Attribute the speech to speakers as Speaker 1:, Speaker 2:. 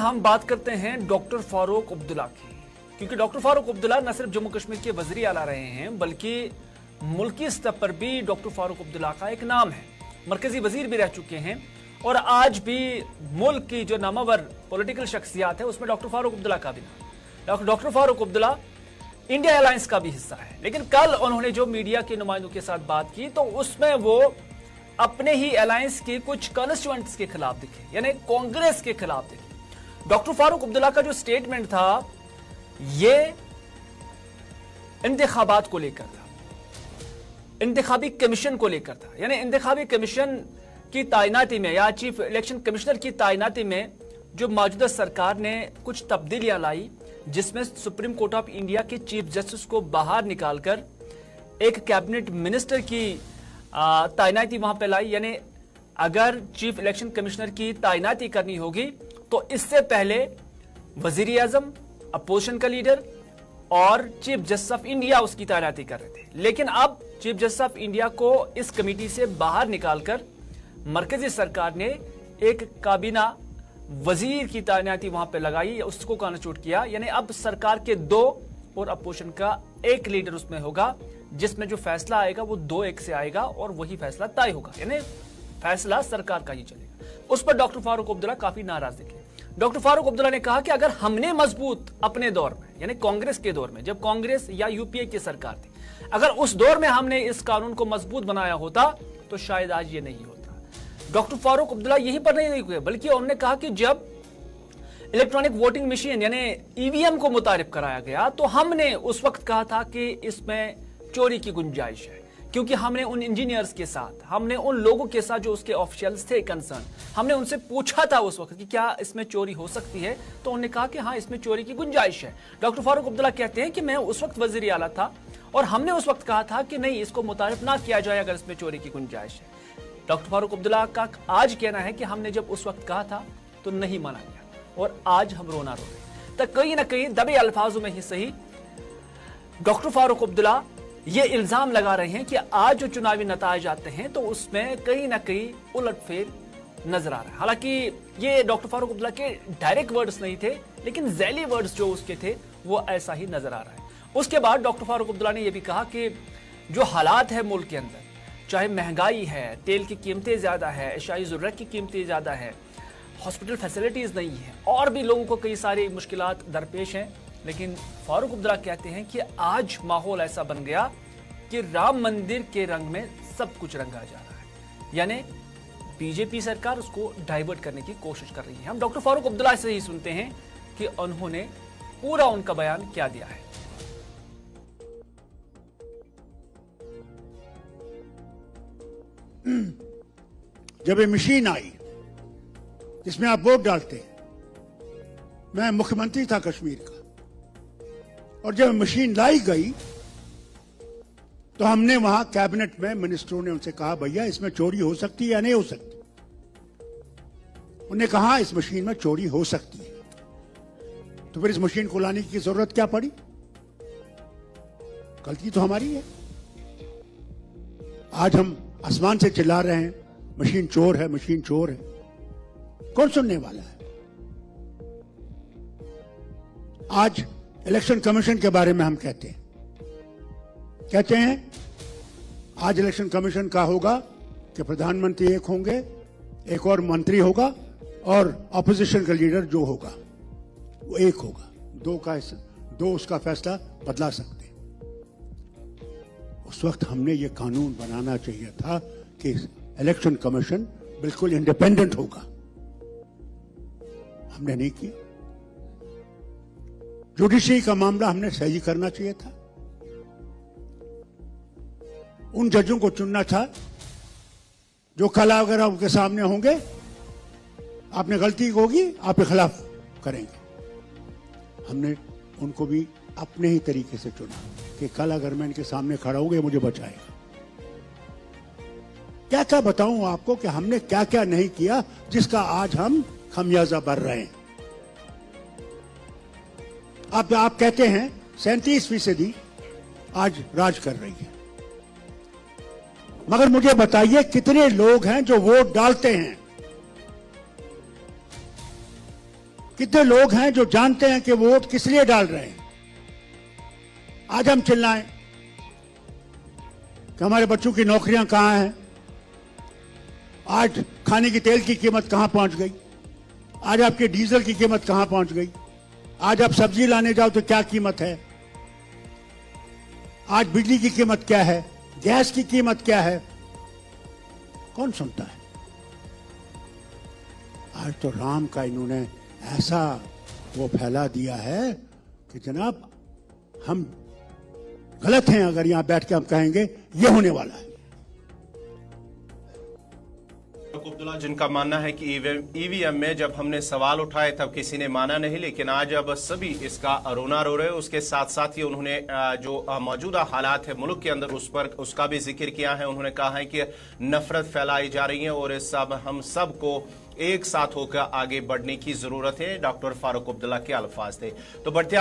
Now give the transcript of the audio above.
Speaker 1: हम बात करते हैं डॉक्टर फारूक अब्दुल्ला की, क्योंकि डॉक्टर फारूक अब्दुल्ला न सिर्फ जम्मू कश्मीर के वजीर आला रहे हैं बल्कि मुल्की स्तर पर भी डॉक्टर फारूक अब्दुल्ला का एक नाम है। मरकजी वजीर भी रह चुके हैं और आज भी मुल्क की जो नामवर पॉलिटिकल शख्सियात है उसमें डॉक्टर फारूक अब्दुल्ला का भी नाम। Doctor Farooq Abdullah India alliance का भी हिस्सा है, लेकिन कल उन्होंने जो मीडिया के नुमाइंदों के साथ बात की तो उसमें वो अपने ही अलायंस के कुछ कॉन्स्टिट्यूएंट्स के खिलाफ दिखे, यानी कांग्रेस के खिलाफ दिखे। डॉक्टर फारूक अब्दुल्ला का जो स्टेटमेंट था ये इंतखाबात को लेकर था, इंतखाबी कमीशन को लेकर था, यानी इंतखाबी कमीशन की तैनाती में या चीफ इलेक्शन कमिश्नर की तैनाती में जो मौजूदा सरकार ने कुछ तब्दीलियां लाई, जिसमें सुप्रीम कोर्ट ऑफ इंडिया के चीफ जस्टिस को बाहर निकालकर एक कैबिनेट मिनिस्टर की तैनाती वहां पे लाई। यानी अगर चीफ इलेक्शन कमिश्नर की तैनाती करनी होगी तो इससे पहले वजीर आजम, अपोजिशन का लीडर और चीफ जस्टिस ऑफ इंडिया उसकी तैनाती कर रहे थे, लेकिन अब चीफ जस्टिस ऑफ इंडिया को इस कमेटी से बाहर निकालकर मरकजी सरकार ने एक काबीना वजीर की तैनाती वहां पे लगाई, उसको कॉन्स्टिट्यूट किया। यानी अब सरकार के 2 और अपोजिशन का 1 लीडर उसमें होगा, जिसमें जो फैसला आएगा वो 2-1 से आएगा और वही फैसला तय होगा, यानी फैसला सरकार का ही चलेगा। उस पर डॉक्टर फारूक अब्दुल्ला काफी नाराज दिखे। डॉक्टर फारूक अब्दुल्ला ने कहा कि अगर हमने मजबूत अपने दौर में, यानी कांग्रेस के दौर में, जब कांग्रेस या यूपीए की सरकार थी, अगर उस दौर में हमने इस कानून को मजबूत बनाया होता तो शायद आज ये नहीं होता। डॉक्टर फारूक अब्दुल्ला यही पर नहीं हुए, बल्कि उन्होंने कहा कि जब इलेक्ट्रॉनिक वोटिंग मशीन यानी ईवीएम को मुतारिफ कराया गया तो हमने उस वक्त कहा था कि इसमें चोरी की गुंजाइश है, क्योंकि हमने उन इंजीनियर्स के साथ, हमने उन लोगों के साथ जो उसके ऑफिशियल्स थे कंसर्न, हमने उनसे पूछा था उस वक्त कि क्या इसमें चोरी हो सकती है, तो उन्होंने कहा कि हाँ इसमें चोरी की गुंजाइश है। डॉक्टर फारूक अब्दुल्ला कहते हैं कि मैं उस वक्त वजीर आला था और हमने उस वक्त कहा था कि नहीं, इसको मुतारिफ ना किया जाए अगर इसमें चोरी की गुंजाइश है। डॉक्टर फारूक अब्दुल्ला का आज कहना है कि हमने जब उस वक्त कहा था तो नहीं माना गया और आज हम रोना रो रहे। तो कहीं ना कहीं दबे अल्फाजों में ही सही डॉक्टर फारूक अब्दुल्ला ये इल्जाम लगा रहे हैं कि आज जो चुनावी नतायज आते हैं तो उसमें कहीं ना कहीं उलटफेर नजर आ रहा है। हालांकि ये डॉक्टर फारूक अब्दुल्ला के डायरेक्ट वर्ड्स नहीं थे, लेकिन जैली वर्ड्स जो उसके थे वो ऐसा ही नजर आ रहा है। उसके बाद डॉक्टर फारूक अब्दुल्ला ने यह भी कहा कि जो हालात है मुल्क के अंदर, चाहे महंगाई है, तेल की कीमतें ज्यादा है, एशियाई ज़रूरत की कीमतें ज्यादा है, हॉस्पिटल फैसिलिटीज नहीं है और भी लोगों को कई सारी मुश्किलात दरपेश हैं, लेकिन फारूक अब्दुल्ला कहते हैं कि आज माहौल ऐसा बन गया कि राम मंदिर के रंग में सब कुछ रंगा जा रहा है, यानी बीजेपी सरकार उसको डाइवर्ट करने की कोशिश कर रही है। हम डॉक्टर फारूक अब्दुल्ला से ही सुनते हैं कि उन्होंने पूरा उनका बयान क्या दिया है।
Speaker 2: जब ये मशीन आई जिसमें आप वोट डालते हैं, मैं मुख्यमंत्री था कश्मीर का, और जब मशीन लाई गई तो हमने वहां कैबिनेट में मिनिस्टरों ने उनसे कहा, भैया इसमें चोरी हो सकती है या नहीं हो सकती? उन्होंने कहा इस मशीन में चोरी हो सकती है। तो फिर इस मशीन को लाने की जरूरत क्या पड़ी? गलती तो हमारी है। आज हम आसमान से चिल्ला रहे हैं मशीन चोर है, मशीन चोर है, कौन सुनने वाला है? आज इलेक्शन कमीशन के बारे में हम कहते हैं आज इलेक्शन कमीशन का होगा कि प्रधानमंत्री एक होंगे, एक और मंत्री होगा और ऑपोजिशन का लीडर जो होगा वो एक होगा, दो उसका फैसला बदला सकते हैं। उस वक्त हमने ये कानून बनाना चाहिए था कि इलेक्शन कमीशन बिल्कुल इंडिपेंडेंट होगा, हमने नहीं किया। जुडिशरी का मामला हमने सही करना चाहिए था, उन जजों को चुनना था जो कल अगर आपके सामने होंगे, आपने गलती होगी आपके खिलाफ करेंगे। हमने उनको भी अपने ही तरीके से चुना कि कल अगर मैं इनके सामने खड़ा होऊंगा मुझे बचाएगा। क्या क्या बताऊं आपको कि हमने क्या क्या नहीं किया जिसका आज हम खमियाजा भर रहे हैं। आप कहते हैं 37% आज राज कर रही है, मगर मुझे बताइए कितने लोग हैं जो वोट डालते हैं? कितने लोग हैं जो जानते हैं कि वोट किस लिए डाल रहे हैं। आज हम चिल्लाएं कि हमारे बच्चों की नौकरियां कहां हैं, आज खाने की तेल की कीमत कहां पहुंच गई, आज आपके डीजल की कीमत कहां पहुंच गई, आज आप सब्जी लाने जाओ तो क्या कीमत है, आज बिजली की कीमत क्या है, गैस की कीमत क्या है, कौन सुनता है। आज तो राम का इन्होंने ऐसा वो फैला दिया है कि जनाब हम गलत हैं अगर यहां बैठ के हम कहेंगे ये होने वाला है।
Speaker 3: अब्दुल्ला, जिनका मानना है कि ईवीएम में जब हमने सवाल उठाए तब किसी ने माना नहीं, लेकिन आज अब सभी इसका रोना रो रहे हैं। उसके साथ साथ ही उन्होंने जो मौजूदा हालात है मुल्क के अंदर उसका भी जिक्र किया है। उन्होंने कहा है कि नफरत फैलाई जा रही है और इस सब हम सब को एक साथ होकर आगे बढ़ने की जरूरत है। डॉक्टर फारूक अब्दुल्ला के अल्फाज थे। तो बढ़ते